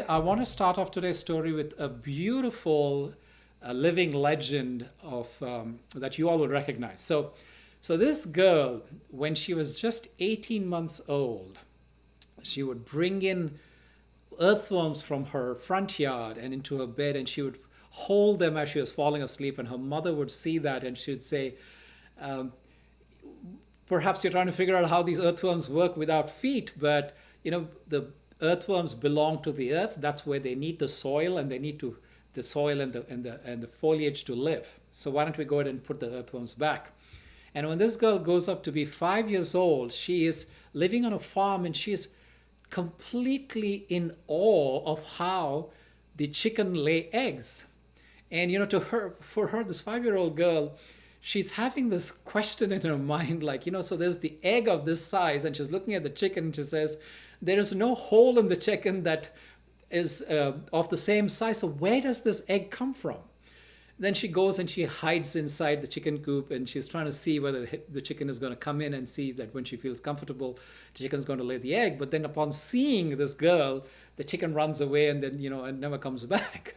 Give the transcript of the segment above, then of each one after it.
I want to start off today's story with a beautiful living legend of that you all will recognize. So this girl, when she was just 18 months old, she would bring in earthworms from her front yard and into her bed, and she would hold them as she was falling asleep. And her mother would see that, and she would say, um, perhaps you're trying to figure out how these earthworms work without feet, but the earthworms belong to the earth. That's where they need the soil, and they need to the soil and the foliage to live. So why don't we go ahead and put the earthworms back? And when this girl goes up to be 5 years old, she is living on a farm, and she is completely in awe of how the chicken lay eggs. And to her, for her, this 5 year old girl, she's having this question in her mind, like, so there's the egg of this size, and she's looking at the chicken, and she says, there is no hole in the chicken that is of the same size. So where does this egg come from? Then she goes and she hides inside the chicken coop, and she's trying to see whether the chicken is going to come in and see that when she feels comfortable, the chicken's going to lay the egg. But then upon seeing this girl, the chicken runs away, and then, and never comes back.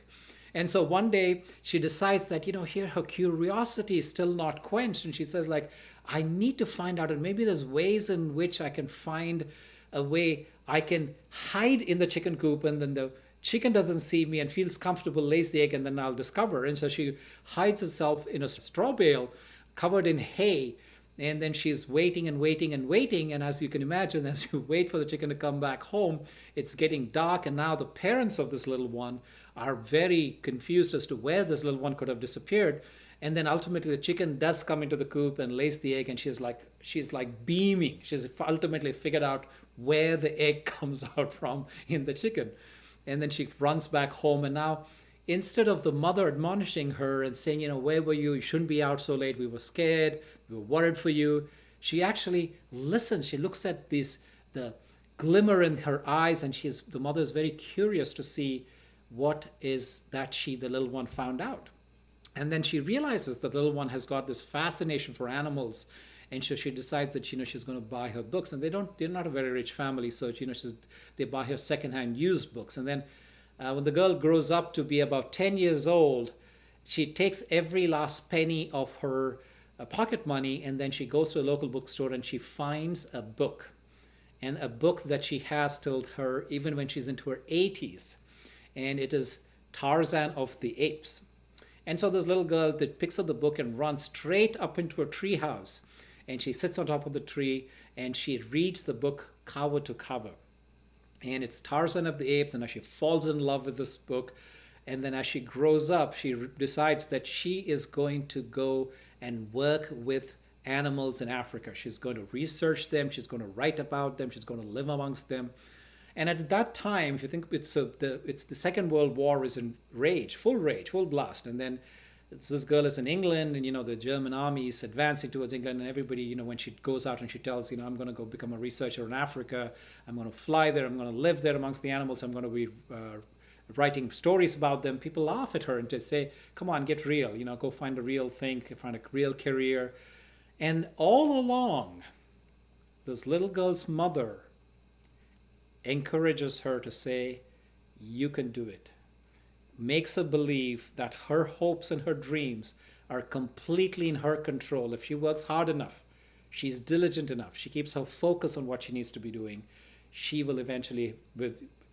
And so one day she decides that, here her curiosity is still not quenched. And she says, like, I need to find out, and maybe there's ways in which I can find a way I can hide in the chicken coop, and then the chicken doesn't see me and feels comfortable, lays the egg, and then I'll discover. And so she hides herself in a straw bale covered in hay. And then she's waiting and waiting and waiting. And as you can imagine, as you wait for the chicken to come back home, it's getting dark. And now the parents of this little one are very confused as to where this little one could have disappeared. And then ultimately the chicken does come into the coop and lays the egg, and she's like beaming. She's ultimately figured out where the egg comes out from in the chicken. And then she runs back home, and now instead of the mother admonishing her and saying, where were you? You shouldn't be out so late. We were scared. We were worried for you. She actually listens. She looks at the glimmer in her eyes, and the mother is very curious to see what is that the little one, found out. And then she realizes the little one has got this fascination for animals, and so she decides that she's going to buy her books. And they're not a very rich family, so they buy her secondhand used books. And then when the girl grows up to be about 10 years old, she takes every last penny of her pocket money, and then she goes to a local bookstore and she finds a book, and a book that she has till her even when she's into her 80s, and it is Tarzan of the Apes. And so this little girl that picks up the book and runs straight up into her tree house, and she sits on top of the tree and she reads the book cover to cover. And it's Tarzan of the Apes, and as she falls in love with this book, and then as she grows up, she decides that she is going to go and work with animals in Africa. She's going to research them, she's going to write about them, she's going to live amongst them. And at that time, if you think it's the Second World War is in rage, full blast. And then this girl is in England, and the German army is advancing towards England, and everybody, when she goes out and she tells, I'm going to go become a researcher in Africa, I'm going to fly there, I'm going to live there amongst the animals, I'm going to be writing stories about them. People laugh at her and just say, come on, get real, go find a real thing, find a real career. And all along, this little girl's mother encourages her to say, you can do it. Makes her believe that her hopes and her dreams are completely in her control. If she works hard enough, she's diligent enough, she keeps her focus on what she needs to be doing, she will eventually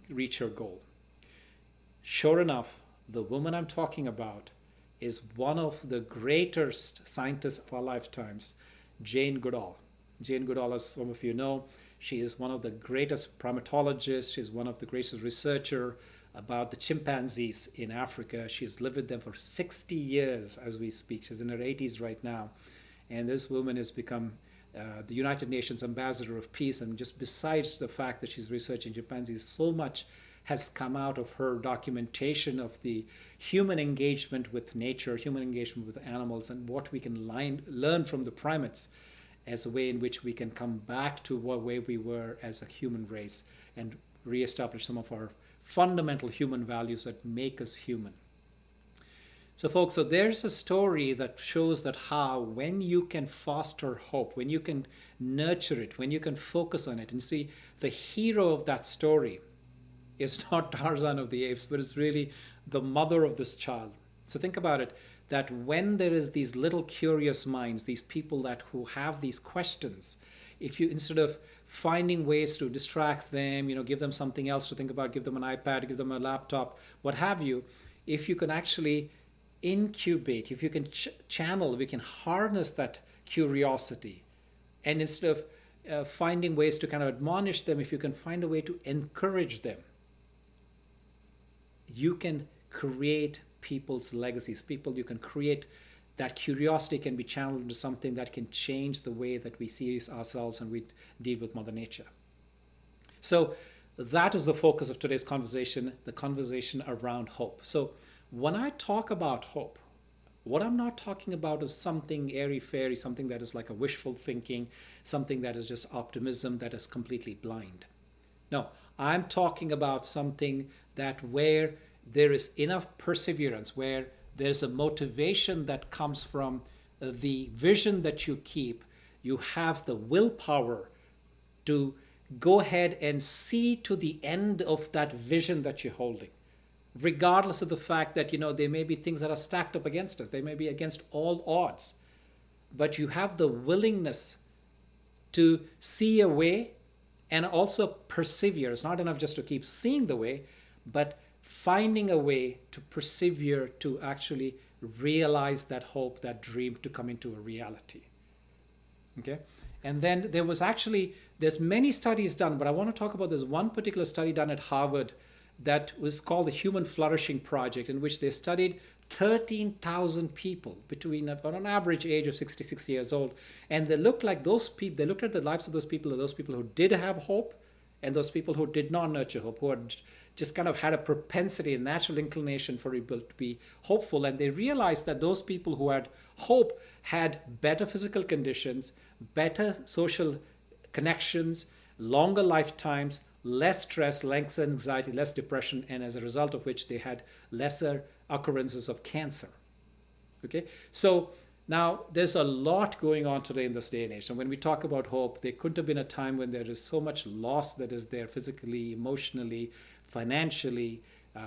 reach her goal. Sure enough, the woman I'm talking about is one of the greatest scientists of our lifetimes, Jane Goodall. Jane Goodall, as some of you know, she is one of the greatest primatologists. She's one of the greatest researchers about the chimpanzees in Africa. She has lived with them for 60 years as we speak. She's in her 80s right now. And this woman has become the United Nations Ambassador of Peace. And just besides the fact that she's researching chimpanzees, so much has come out of her documentation of the human engagement with nature, human engagement with animals, and what we can learn from the primates as a way in which we can come back to what way we were as a human race and reestablish some of our fundamental human values that make us human. So folks, there's a story that shows that how when you can foster hope, when you can nurture it, when you can focus on it, and see the hero of that story is not Tarzan of the Apes, but it's really the mother of this child. So think about it, that when there is these little curious minds, these people that who have these questions, if you, instead of finding ways to distract them, give them something else to think about, give them an iPad, give them a laptop, what have you, if you can actually incubate, if you can channel, we can harness that curiosity, and instead of finding ways to kind of admonish them, if you can find a way to encourage them, you can create people's legacies. You can create that curiosity, can be channeled into something that can change the way that we see ourselves and we deal with Mother Nature. So that is the focus of today's conversation, the conversation around hope. So when I talk about hope, what I'm not talking about is something airy-fairy, something that is like a wishful thinking, something that is just optimism that is completely blind. No, I'm talking about something that where there is enough perseverance, where there's a motivation that comes from the vision that you keep. You have the willpower to go ahead and see to the end of that vision that you're holding, regardless of the fact that, there may be things that are stacked up against us. They may be against all odds. But you have the willingness to see a way and also persevere. It's not enough just to keep seeing the way, but finding a way to persevere to actually realize that hope, that dream to come into a reality. Okay? And then there's many studies done, but I want to talk about this one particular study done at Harvard that was called the Human Flourishing Project, in which they studied 13,000 people between on an average age of 66 years old. And they looked at the lives of those people who did have hope and those people who did not nurture hope, who had just kind of had a propensity, a natural inclination for people to be hopeful. And they realized that those people who had hope had better physical conditions, better social connections, longer lifetimes, less stress, less anxiety, less depression, and as a result of which they had lesser occurrences of cancer. Okay, so now there's a lot going on today in this day and age. And when we talk about hope, there couldn't have been a time when there is so much loss that is there physically, emotionally, financially,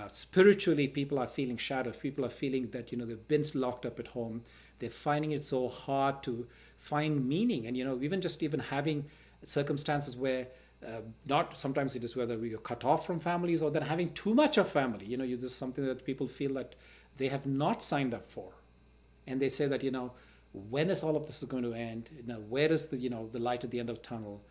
spiritually. People are feeling shattered. People are feeling that they've been locked up at home. They're finding it so hard to find meaning, and even having circumstances where not sometimes it is whether we are cut off from families or then having too much of family. This is something that people feel that they have not signed up for, and they say that when is all of this going to end? Where is the light at the end of the tunnel?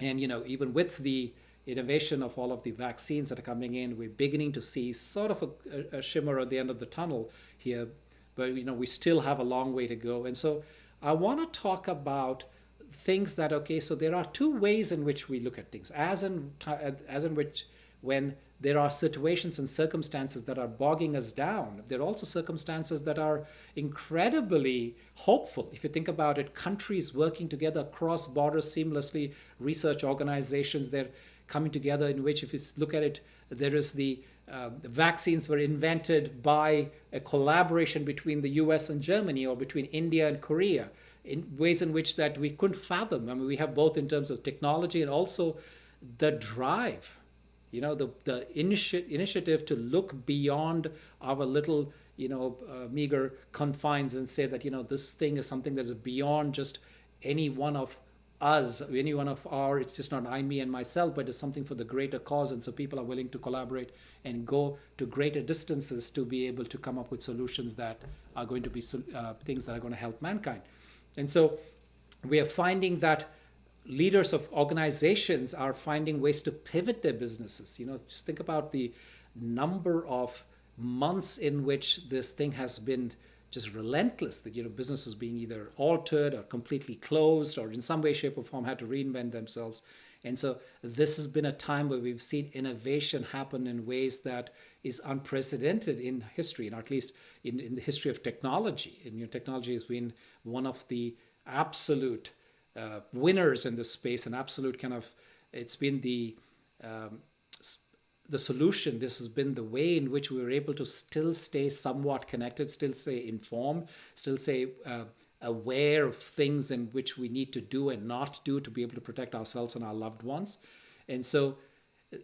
And even with the innovation of all of the vaccines that are coming in, we're beginning to see sort of a shimmer at the end of the tunnel here, but we still have a long way to go. And so I want to talk about things that, so there are two ways in which we look at things, as in which when there are situations and circumstances that are bogging us down, there are also circumstances that are incredibly hopeful. If you think about it, countries working together across borders seamlessly, research organizations, they're coming together, in which, if you look at it, there is the vaccines were invented by a collaboration between the US and Germany, or between India and Korea, in ways in which that we couldn't fathom. I mean, we have both in terms of technology and also the drive, the initiative to look beyond our little, meager confines and say that, this thing is something that's beyond just any one of us, any one of it's just not I, me, and myself, but it's something for the greater cause. And so people are willing to collaborate and go to greater distances to be able to come up with solutions that are going to be things that are going to help mankind. And so we are finding that leaders of organizations are finding ways to pivot their businesses. Just think about the number of months in which this thing has been just relentless, that businesses being either altered or completely closed, or in some way, shape, or form had to reinvent themselves. And so this has been a time where we've seen innovation happen in ways that is unprecedented in history, and at least in the history of technology. And technology has been one of the absolute winners in this space, and absolute it's been the solution. This has been the way in which we were able to still stay somewhat connected, still stay informed, still stay aware of things in which we need to do and not do to be able to protect ourselves and our loved ones. And so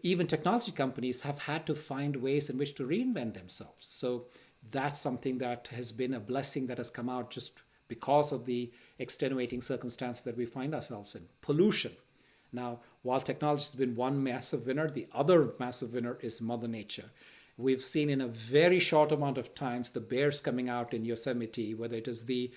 even technology companies have had to find ways in which to reinvent themselves. So that's something that has been a blessing that has come out just because of the extenuating circumstances that we find ourselves in. Pollution. Now, while technology has been one massive winner, the other massive winner is Mother Nature. We've seen in a very short amount of times the bears coming out in Yosemite, whether it is the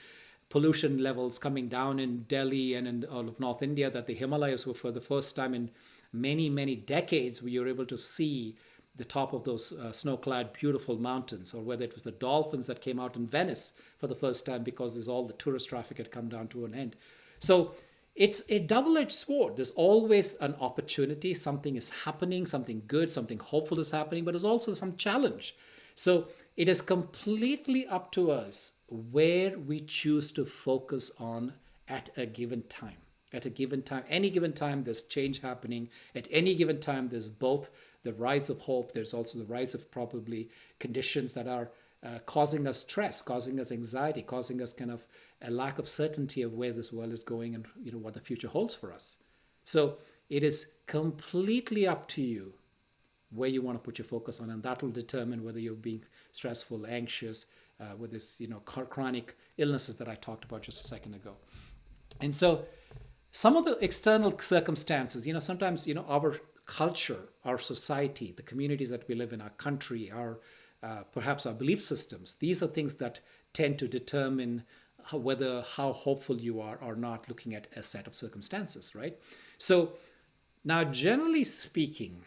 pollution levels coming down in Delhi and in all of North India, that the Himalayas were for the first time in many, many decades, where you're able to see the top of those snow-clad beautiful mountains, or whether it was the dolphins that came out in Venice for the first time because there's all the tourist traffic had come down to an end. So it's a double-edged sword. There's always an opportunity. Something is happening, something good, something hopeful is happening, but there's also some challenge. So it is completely up to us where we choose to focus on at a given time. At a given time, any given time, there's change happening. At any given time, there's both the rise of hope. There's also the rise of probably conditions that are causing us stress, causing us anxiety, causing us kind of a lack of certainty of where this world is going and what the future holds for us. So it is completely up to you where you want to put your focus on, and that will determine whether you're being stressful, anxious, with this chronic illnesses that I talked about just a second ago. And so some of the external circumstances, sometimes our culture, our society, the communities that we live in, our country, our perhaps our belief systems, these are things that tend to determine how hopeful you are or not, looking at a set of circumstances, right? So now, generally speaking,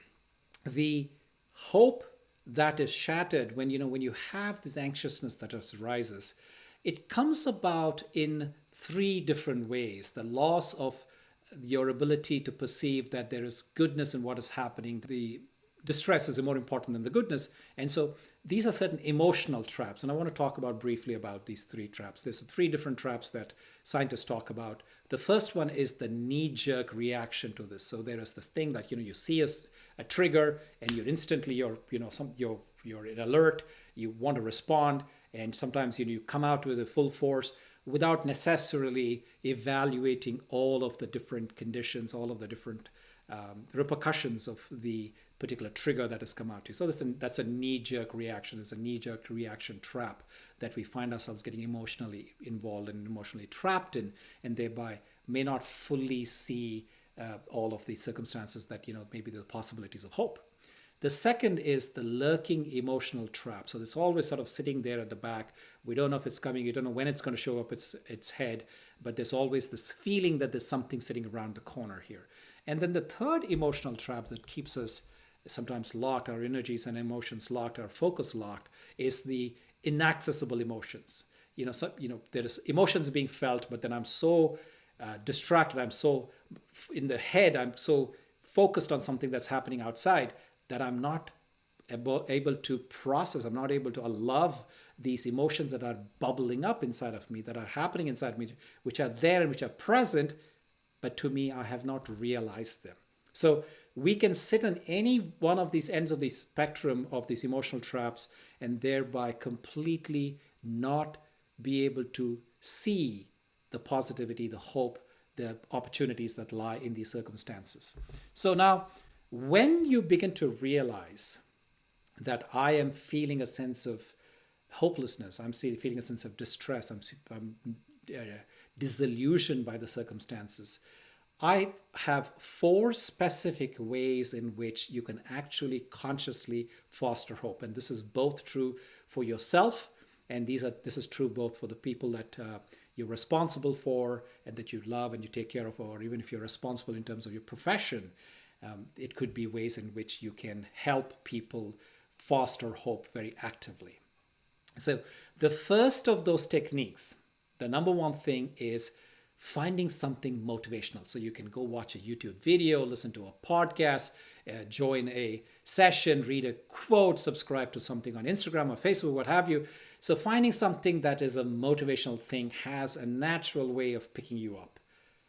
the hope that is shattered when you have this anxiousness that arises, it comes about in three different ways. The loss of your ability to perceive that there is goodness in what is happening. The distress is more important than the goodness. And so these are certain emotional traps. And I want to talk about briefly about these three traps. There's three different traps that scientists talk about. The first one is the knee-jerk reaction to this. So there is this thing that, you see a trigger and you're instantly, you're in alert, you want to respond. And sometimes, you come out with a full force without necessarily evaluating all of the different conditions, all of the different repercussions of the particular trigger that has come out to you. So that's a knee-jerk reaction. It's a knee-jerk reaction trap that we find ourselves getting emotionally involved and emotionally trapped in, and thereby may not fully see all of the circumstances that, maybe the possibilities of hope. The second is the lurking emotional trap. So it's always sort of sitting there at the back. We don't know if it's coming. You don't know when it's going to show up its head. But there's always this feeling that there's something sitting around the corner here. And then the third emotional trap that keeps us sometimes locked, our energies and emotions locked, our focus locked, is the inaccessible emotions. There is emotions being felt, but then I'm so distracted. I'm so in the head. I'm so focused on something that's happening outside that I'm not able to process. I'm not able to allow these emotions that are bubbling up inside of me, that are happening inside me, which are there and which are present, but to me, I have not realized them. So we can sit on any one of these ends of the spectrum of these emotional traps and thereby completely not be able to see the positivity, the hope, the opportunities that lie in these circumstances. So now, when you begin to realize that I am feeling a sense of hopelessness, I'm feeling a sense of distress, I'm disillusioned by the circumstances, I have 4 specific ways in which you can actually consciously foster hope. And this is both true for yourself, and this is true both for the people that you're responsible for and that you love and you take care of, or even if you're responsible in terms of your profession. It could be ways in which you can help people foster hope very actively. So the first of those techniques, the number one thing, is finding something motivational. So you can go watch a YouTube video, listen to a podcast, join a session, read a quote, subscribe to something on Instagram or Facebook, what have you. So finding something that is a motivational thing has a natural way of picking you up.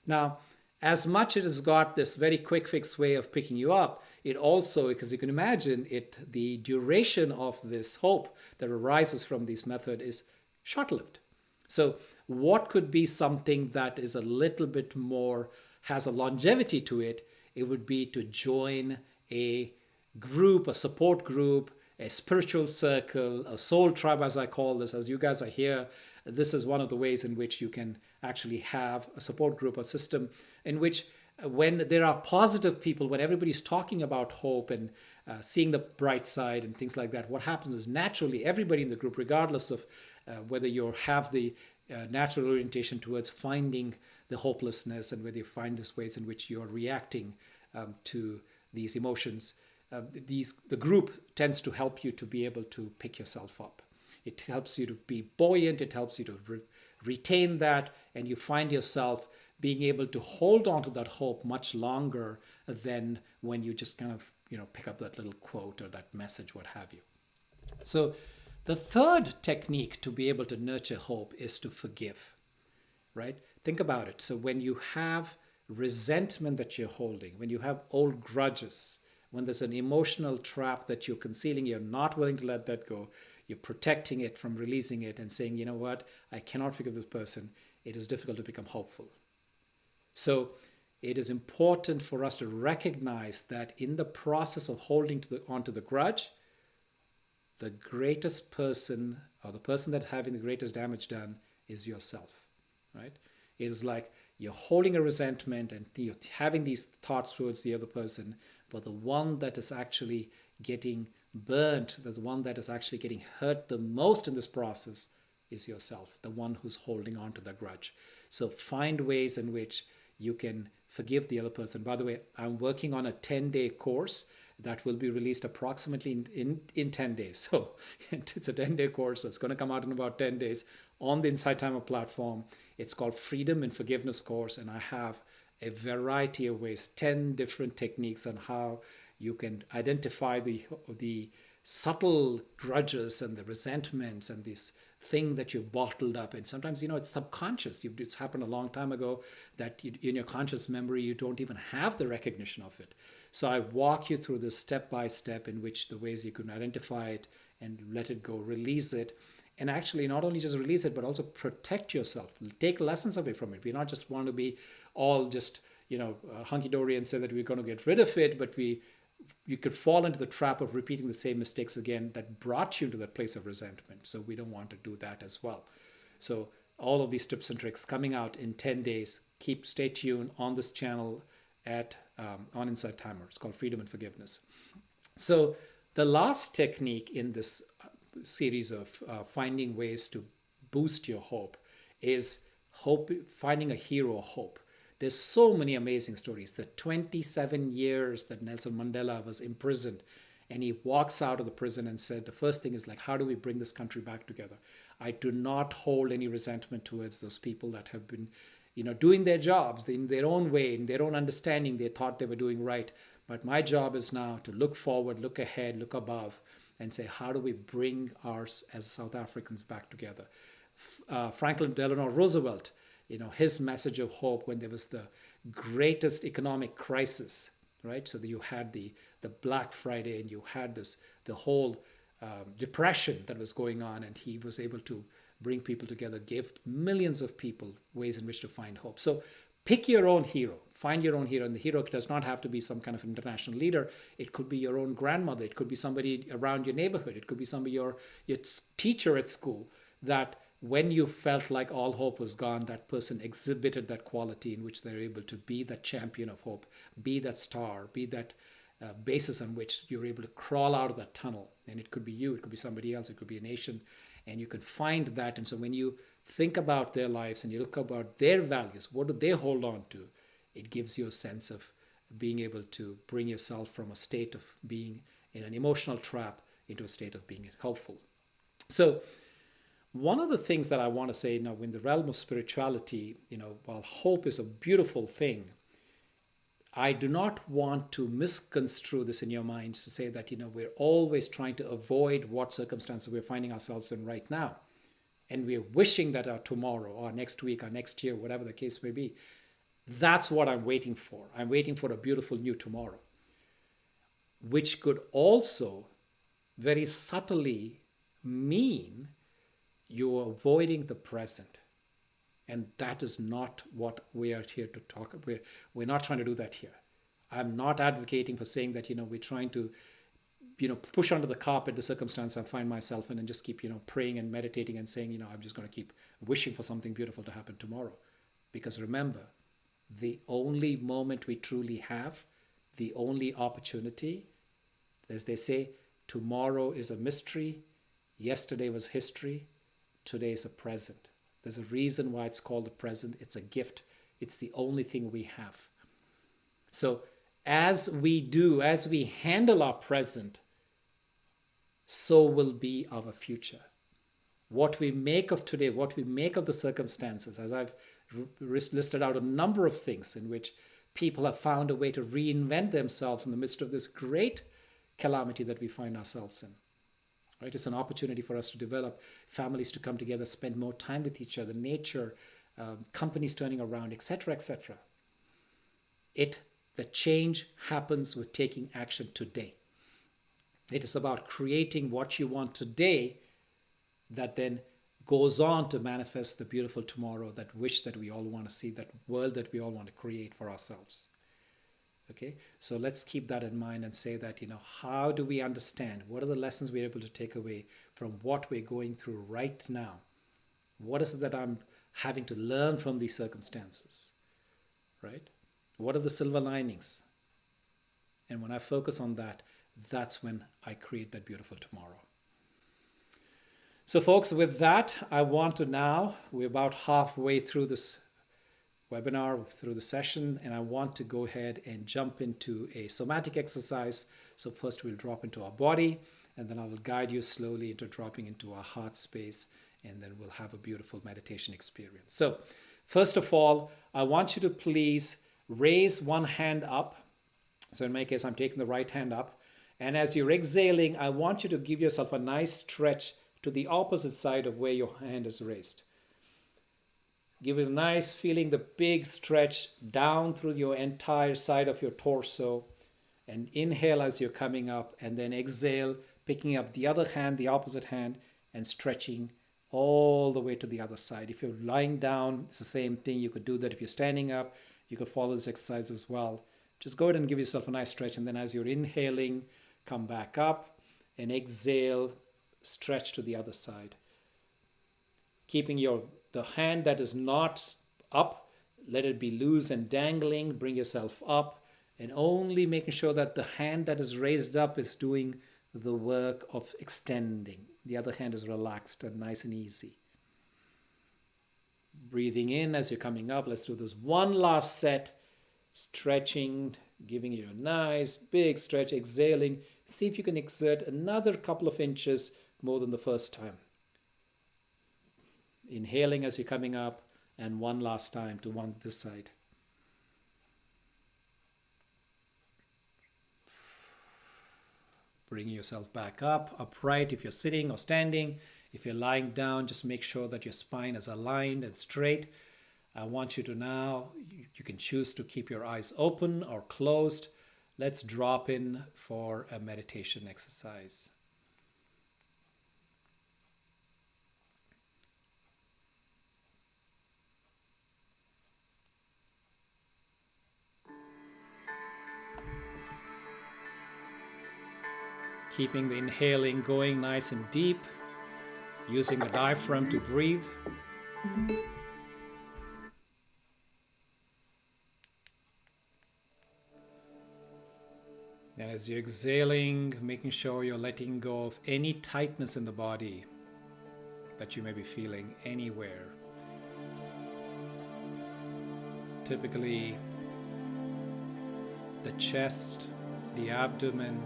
Now, as much it has got this very quick fix way of picking you up, it also, because you can imagine the duration of this hope that arises from this method is short-lived. So what could be something that is a little bit more, has a longevity to it? It would be to join a group, a support group, a spiritual circle, a soul tribe, as I call this, as you guys are here. This is one of the ways in which you can actually have a support group, a system in which when there are positive people, when everybody's talking about hope and seeing the bright side and things like that, what happens is naturally everybody in the group, regardless of whether you have the natural orientation towards finding the hopelessness and whether you find these ways in which you're reacting to these emotions, the group tends to help you to be able to pick yourself up. It helps you to be buoyant. It helps you to retain that, and you find yourself being able to hold on to that hope much longer than when you just kind of pick up that little quote or that message, what have you. So the third technique to be able to nurture hope is to forgive, right? Think about it. So when you have resentment that you're holding, when you have old grudges, when there's an emotional trap that you're concealing, you're not willing to let that go, you're protecting it from releasing it and saying, you know what, I cannot forgive this person, it is difficult to become hopeful. So it is important for us to recognize that in the process of holding onto the grudge, the greatest person or the person that's having the greatest damage done is yourself, right? It is like you're holding a resentment and you're having these thoughts towards the other person, but the one that is actually getting burnt, the one that is actually getting hurt the most in this process is yourself, the one who's holding on to the grudge. So find ways in which you can forgive the other person. By the way, I'm working on a 10-day course that will be released approximately in 10 days. So it's a 10-day course that's going to come out in about 10 days on the Inside Timer platform. It's called Freedom and Forgiveness course, and I have a variety of ways, 10 different techniques on how you can identify the subtle grudges and the resentments and this thing that you bottled up. And sometimes, it's subconscious. It's happened a long time ago that in your conscious memory, you don't even have the recognition of it. So I walk you through this step by step in which the ways you can identify it and let it go, release it. And actually not only just release it, but also protect yourself. Take lessons away from it. We not just want to be all just, hunky-dory and say that we're going to get rid of it, but you could fall into the trap of repeating the same mistakes again that brought you to that place of resentment. So we don't want to do that as well. So all of these tips and tricks coming out in 10 days. Stay tuned on this channel on Inside Timer. It's called Freedom and Forgiveness. So the last technique in this series of finding ways to boost your hope is finding a hero of hope. There's so many amazing stories. The 27 years that Nelson Mandela was imprisoned, and he walks out of the prison and said, the first thing is like, how do we bring this country back together? I do not hold any resentment towards those people that have been, doing their jobs in their own way, in their own understanding. They thought they were doing right. But my job is now to look forward, look ahead, look above, and say, how do we bring ours as South Africans back together? Franklin Delano Roosevelt, his message of hope when there was the greatest economic crisis, right? So that you had the Black Friday and you had the whole depression that was going on, and he was able to bring people together, give millions of people ways in which to find hope. So pick your own hero, find your own hero. And the hero does not have to be some kind of international leader. It could be your own grandmother. It could be somebody around your neighborhood. It could be somebody, your teacher at school, that when you felt like all hope was gone, that person exhibited that quality in which they're able to be that champion of hope, be that star, be that basis on which you're able to crawl out of that tunnel. And it could be you, it could be somebody else, it could be a nation, and you can find that. And so when you think about their lives and you look about their values, what do they hold on to? It gives you a sense of being able to bring yourself from a state of being in an emotional trap into a state of being helpful. So one of the things that I want to say now in the realm of spirituality, while hope is a beautiful thing, I do not want to misconstrue this in your minds to say that, we're always trying to avoid what circumstances we're finding ourselves in right now. And we're wishing that our tomorrow or next week or next year, whatever the case may be, that's what I'm waiting for. I'm waiting for a beautiful new tomorrow, which could also very subtly mean you're avoiding the present. And that is not what we are here to talk about. We're not trying to do that here. I'm not advocating for saying that, we're trying to, push under the carpet the circumstance I find myself in and just keep, praying and meditating and saying, I'm just going to keep wishing for something beautiful to happen tomorrow. Because remember, the only moment we truly have, the only opportunity, as they say, tomorrow is a mystery, yesterday was history, today is a present. There's a reason why it's called the present. It's a gift. It's the only thing we have. So as we handle our present, so will be our future. What we make of today, what we make of the circumstances, as I've listed out a number of things in which people have found a way to reinvent themselves in the midst of this great calamity that we find ourselves in. Right? It's an opportunity for us to develop families to come together, spend more time with each other, nature, companies turning around, etc., etc. The change happens with taking action today. It is about creating what you want today that then goes on to manifest the beautiful tomorrow, that wish that we all want to see, that world that we all want to create for ourselves. Okay, so let's keep that in mind and say that, how do we understand? What are the lessons we're able to take away from what we're going through right now? What is it that I'm having to learn from these circumstances? Right? What are the silver linings? And when I focus on that, that's when I create that beautiful tomorrow. So folks, with that, I want to now, we're about halfway through this webinar, through the session, and I want to go ahead and jump into a somatic exercise. So first we'll drop into our body, and then I will guide you slowly into dropping into our heart space, and then we'll have a beautiful meditation experience. So first of all, I want you to please raise one hand up. So in my case, I'm taking the right hand up. And as you're exhaling, I want you to give yourself a nice stretch to the opposite side of where your hand is raised. Give it a nice feeling, the big stretch down through your entire side of your torso. And inhale as you're coming up, and then exhale, picking up the other hand, the opposite hand, and stretching all the way to the other side. If you're lying down, it's the same thing. You could do that if you're standing up. You could follow this exercise as well. Just go ahead and give yourself a nice stretch, and then as you're inhaling, come back up, and exhale, stretch to the other side. Keeping the hand that is not up, let it be loose and dangling. Bring yourself up, and only making sure that the hand that is raised up is doing the work of extending. The other hand is relaxed and nice and easy. Breathing in as you're coming up. Let's do this one last set. Stretching, giving you a nice big stretch, exhaling. See if you can exert another couple of inches more than the first time. Inhaling as you're coming up, and one last time to this side. Bringing yourself back up, upright if you're sitting or standing. If you're lying down, just make sure that your spine is aligned and straight. I want you to now, you can choose to keep your eyes open or closed. Let's drop in for a meditation exercise. Keeping the inhaling going nice and deep, using the diaphragm to breathe. And as you're exhaling, making sure you're letting go of any tightness in the body that you may be feeling anywhere. Typically, the chest, the abdomen,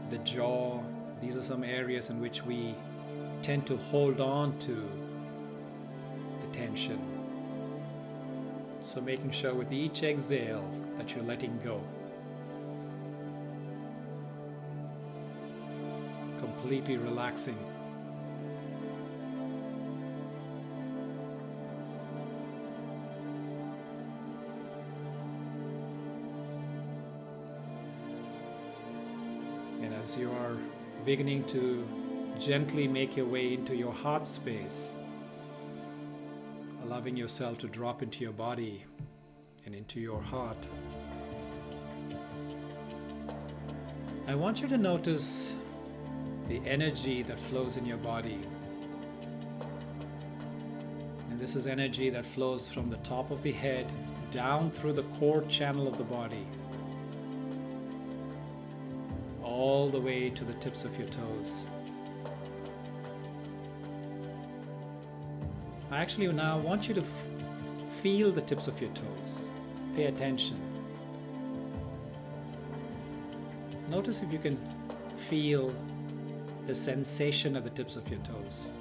the jaw, these are some areas in which we tend to hold on to the tension. So making sure with each exhale that you're letting go. Completely relaxing. And as you are beginning to gently make your way into your heart space, allowing yourself to drop into your body and into your heart. I want you to notice the energy that flows in your body. And this is energy that flows from the top of the head down through the core channel of the body, all the way to the tips of your toes. I actually now want you to feel the tips of your toes. Pay attention. Notice if you can feel the sensation at the tips of your toes.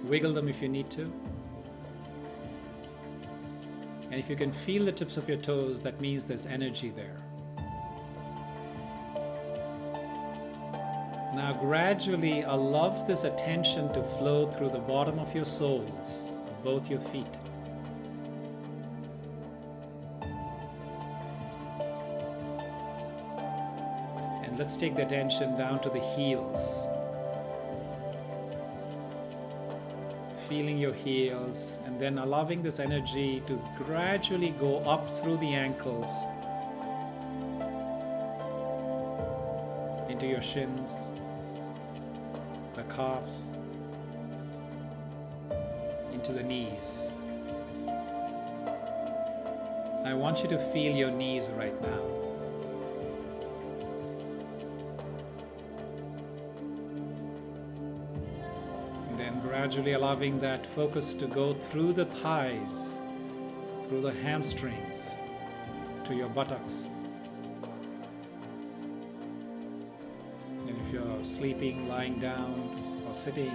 Wiggle them if you need to. And if you can feel the tips of your toes, that means there's energy there. Now gradually allow this attention to flow through the bottom of your soles, of both your feet. And let's take the attention down to the heels. Feeling your heels, and then allowing this energy to gradually go up through the ankles, into your shins, the calves, into the knees. I want you to feel your knees right now. And then gradually allowing that focus to go through the thighs, through the hamstrings, to your buttocks. And if you're sleeping, lying down, or sitting,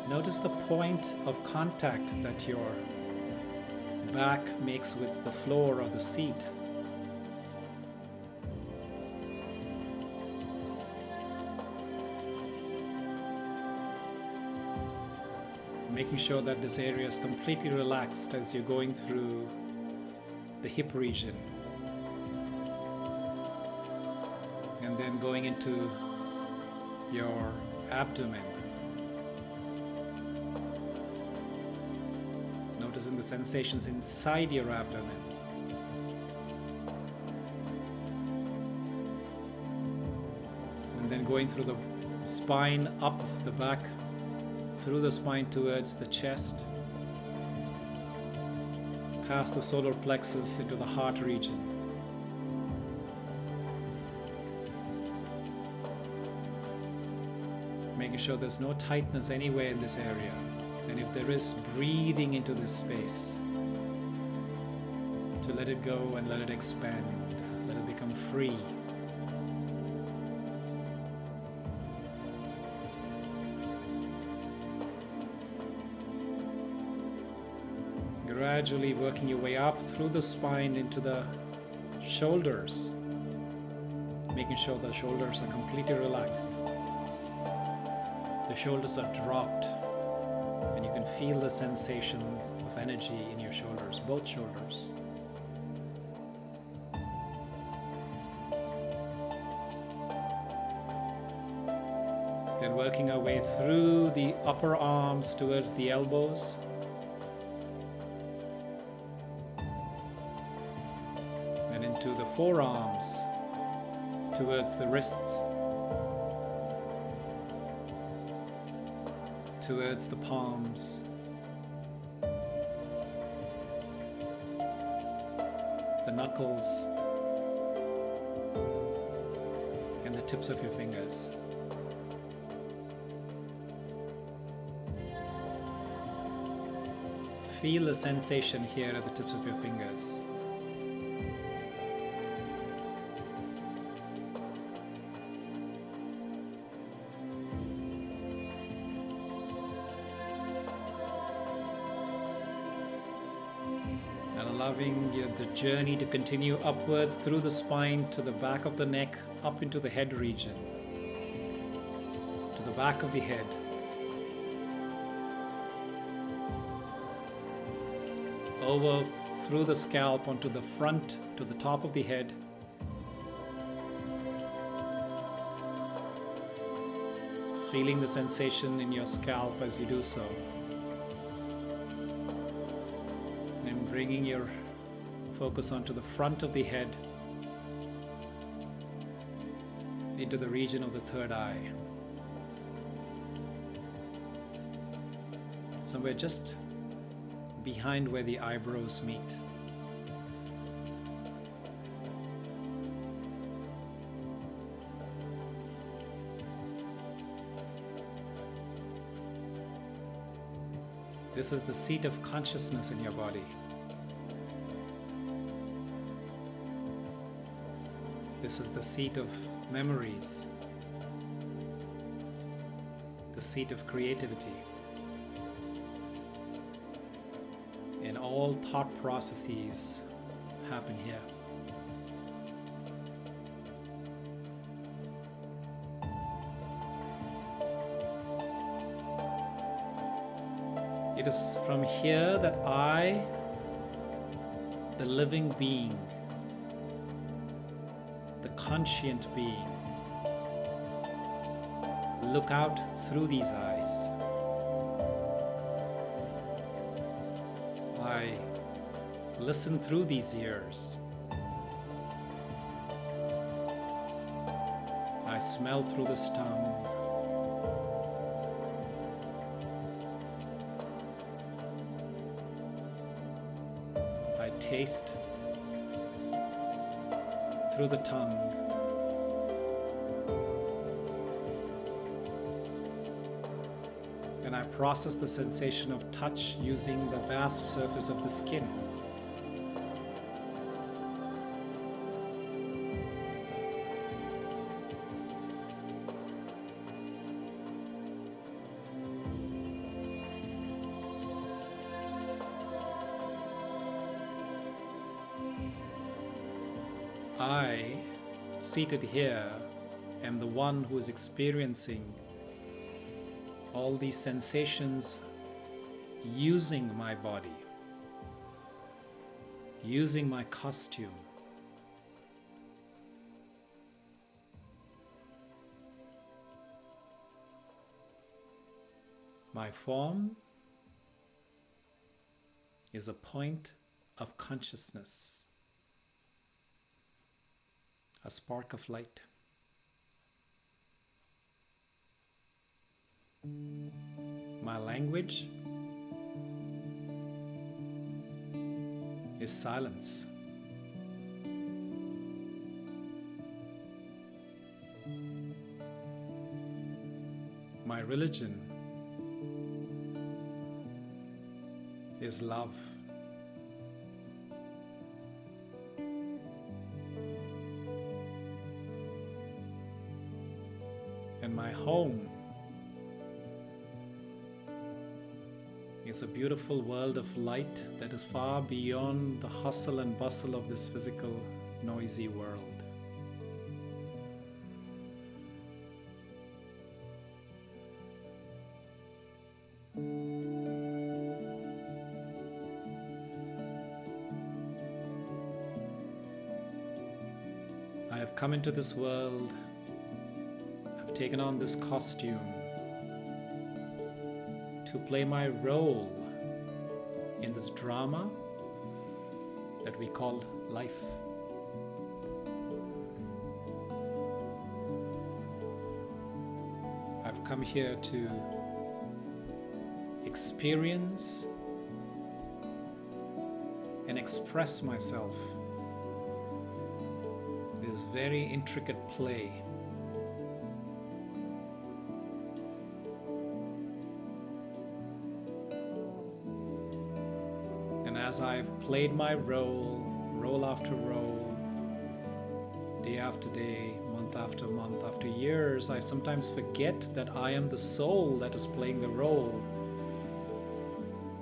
notice the point of contact that your back makes with the floor or the seat. Making sure that this area is completely relaxed as you're going through the hip region. And then going into your abdomen. Noticing the sensations inside your abdomen. And then going through the spine, up the back, through the spine towards the chest, past the solar plexus into the heart region. Making sure there's no tightness anywhere in this area. And if there is, breathing into this space to let it go and let it expand, let it become free. Gradually working your way up through the spine into the shoulders, making sure the shoulders are completely relaxed. The shoulders are dropped, and you can feel the sensations of energy in your shoulders, both shoulders. Then working our way through the upper arms towards the elbows. And into the forearms towards the wrists. Towards the palms, the knuckles, and the tips of your fingers. Feel the sensation here at the tips of your fingers. Allowing the journey to continue upwards through the spine to the back of the neck, up into the head region, to the back of the head. Over through the scalp onto the front, to the top of the head. Feeling the sensation in your scalp as you do so. bringing your focus onto the front of the head, into the region of the third eye. Somewhere just behind where the eyebrows meet. This is the seat of consciousness in your body. This is the seat of memories, the seat of creativity. And all thought processes happen here. It is from here that I, the living being, the conscient being, look out through these eyes. I listen through these ears. I smell through this tongue. I taste through the tongue. And I process the sensation of touch using the vast surface of the skin. I, seated here, am the one who is experiencing all these sensations using my body, using my costume. My form is a point of consciousness, a spark of light. My language is silence. My religion is love. And my home is a beautiful world of light that is far beyond the hustle and bustle of this physical, noisy world. I have come into this world, I've taken on this costume to play my role in this drama that we call life. I've come here to experience and express myself. This very intricate play. And as I've played my role after role, day after day, month after years, I sometimes forget that I am the soul that is playing the role,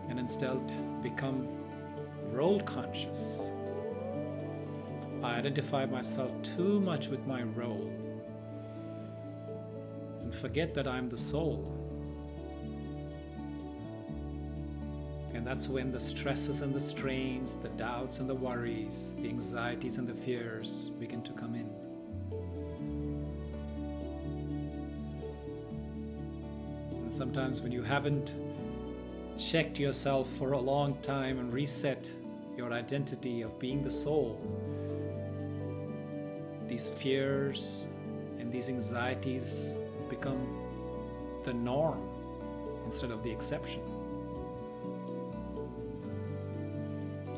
and instead become role conscious. I identify myself too much with my role and forget that I'm the soul. And that's when the stresses and the strains, the doubts and the worries, the anxieties and the fears begin to come in. And sometimes when you haven't checked yourself for a long time and reset your identity of being the soul, these fears and these anxieties become the norm instead of the exception.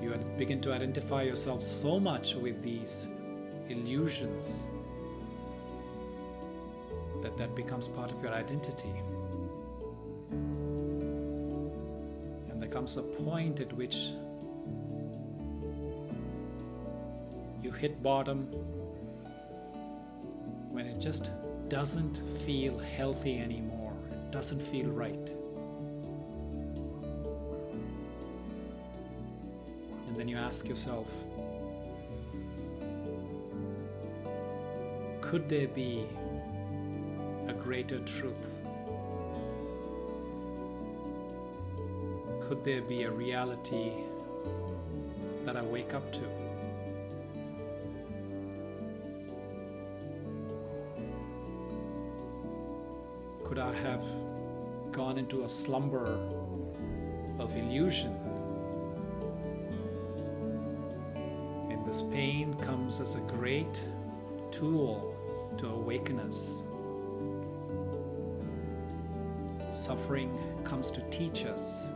You begin to identify yourself so much with these illusions that becomes part of your identity. And there comes a point at which you hit bottom, when it just doesn't feel healthy anymore. It doesn't feel right. And then you ask yourself, could there be a greater truth? Could there be a reality that I wake up to? Could I have gone into a slumber of illusion? And this pain comes as a great tool to awaken us. Suffering comes to teach us,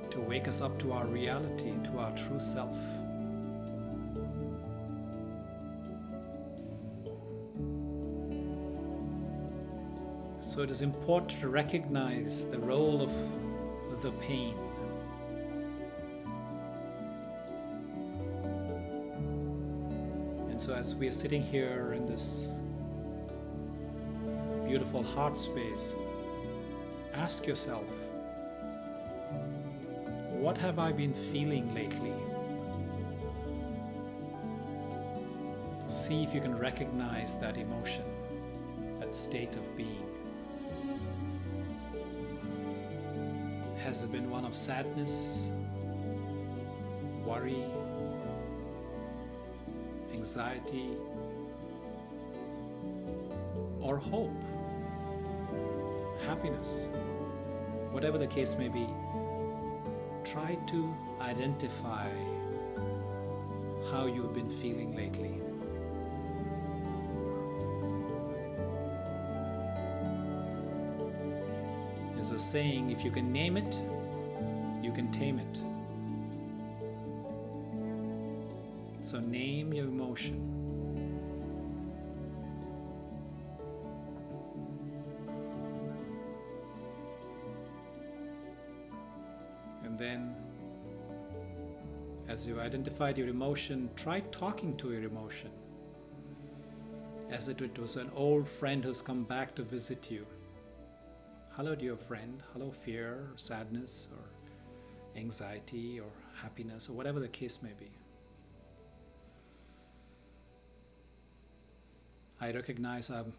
to wake us up to our reality, to our true self. So it is important to recognize the role of the pain. And so as we are sitting here in this beautiful heart space, ask yourself, what have I been feeling lately? See if you can recognize that emotion, that state of being. Has it been one of sadness, worry, anxiety, or hope, happiness? Whatever the case may be, try to identify how you've been feeling lately. There's a saying, if you can name it, you can tame it. So name your emotion. And then, as you identified your emotion, try talking to your emotion as if it was an old friend who's come back to visit you. Hello, dear friend. Hello, fear, or sadness, or anxiety, or happiness, or whatever the case may be. I recognize I'm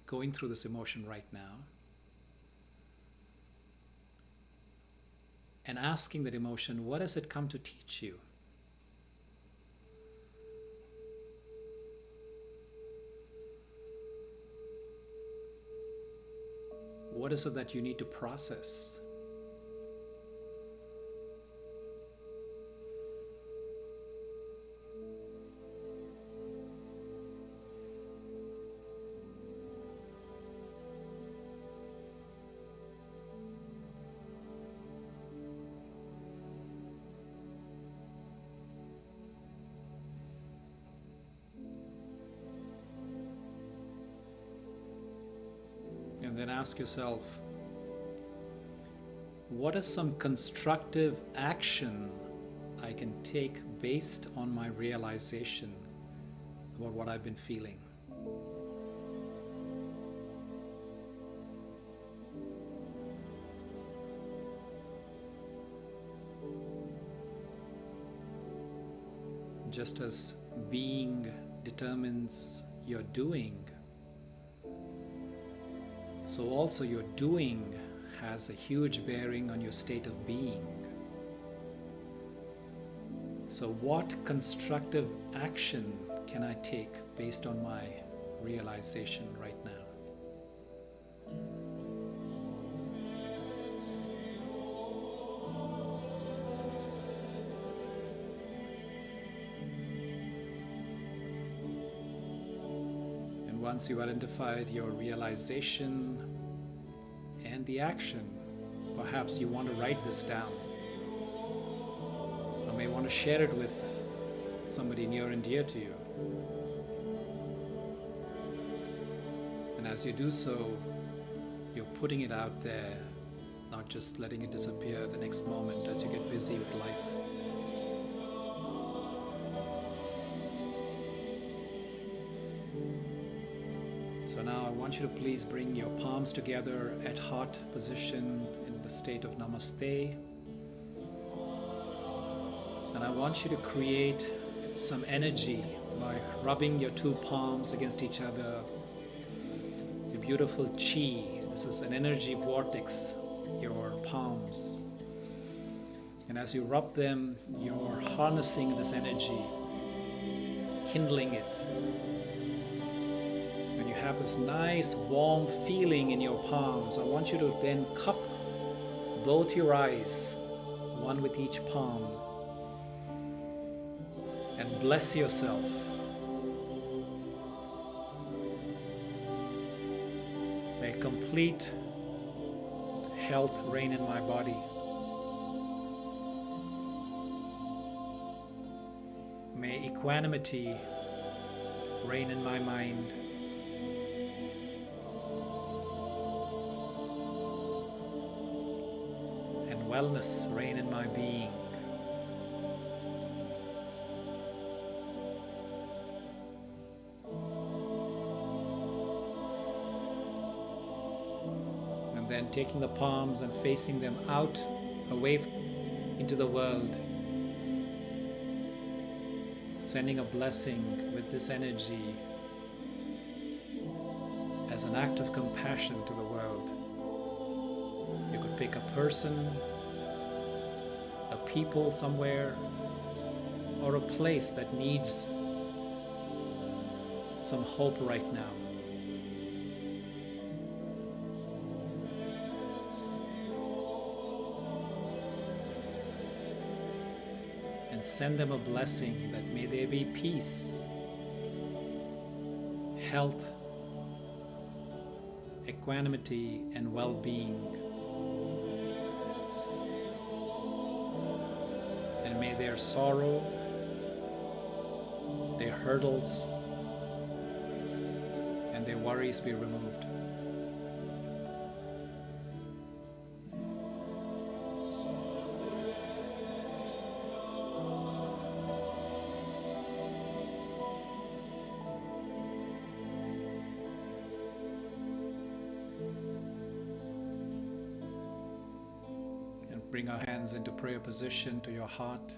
going through this emotion right now. And asking that emotion, what has it come to teach you? What is it that you need to process? And then ask yourself, what is some constructive action I can take based on my realization about what I've been feeling? Just as being determines your doing, so also your doing has a huge bearing on your state of being. So what constructive action can I take based on my realization right now? once you identified your realization and the action, perhaps you want to write this down, or may want to share it with somebody near and dear to you. And as you do so, you're putting it out there, not just letting it disappear the next moment as you get busy with life. So now I want you to please bring your palms together at heart position in the state of Namaste. And I want you to create some energy by rubbing your two palms against each other. The beautiful chi. This is an energy vortex, your palms. And as you rub them, you're harnessing this energy, kindling it. When you have this nice warm feeling in your palms, I want you to then cup both your eyes, one with each palm, and bless yourself. May complete health reign in my body. May equanimity reign in my mind. And wellness reign in my being. Then taking the palms and facing them out, away into the world, sending a blessing with this energy as an act of compassion to the world. You could pick a person, a people somewhere, or a place that needs some hope right now. And send them a blessing that may there be peace, health, equanimity, and well-being. And may their sorrow, their hurdles, and their worries be removed. Bring our hands into prayer position to your heart.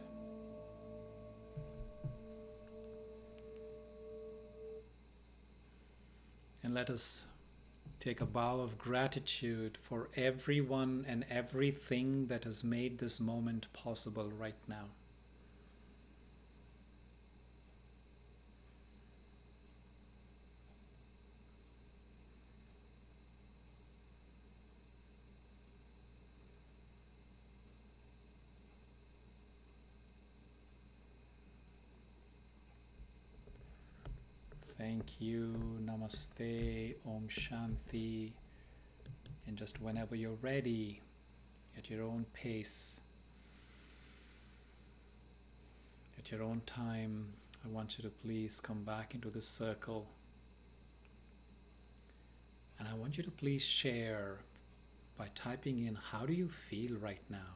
And let us take a bow of gratitude for everyone and everything that has made this moment possible right now. Thank you, Namaste, Om Shanti, and just whenever you're ready, at your own pace, at your own time, I want you to please come back into this circle, and I want you to please share by typing in, how do you feel right now?